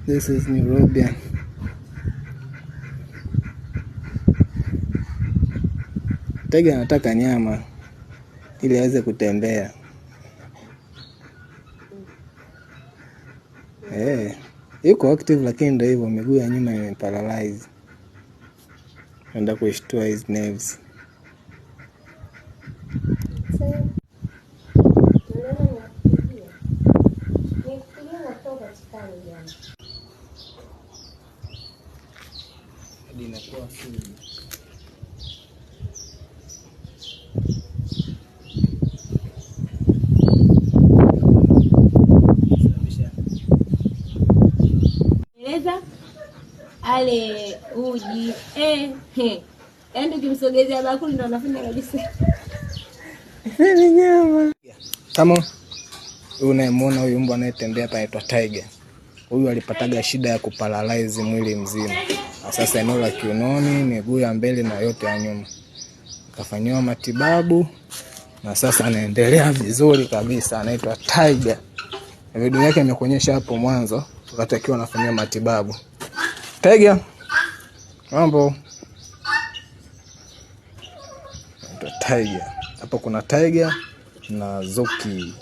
This is Nubian. Taiga anataka nyama ili aweze kutembea. Yuko active lakini ndio hivyo, miguu ya nyuma imeparalyze. Anaenda kuishtua his nerves. Ale uji yaani ukimsogezea bakuli ndo anafanya kabisa. Ni nyama. Kama unayemwona huyu mbwa anayetembea hapa anaitwa Tiger. Huyu alipataga shida ya kuparalyze mwili mzima. Sasa eneo la kiunoni, miguu ya mbele na yote ya nyuma. Kafanywa matibabu na sasa anaendelea vizuri kabisa, anaitwa Tiger. Video yake nimekuonyesha hapo mwanzo wakati akiwa anafanywa matibabu. Tiger. Mambo. Tiger. Hapo kuna Tiger na Zuki.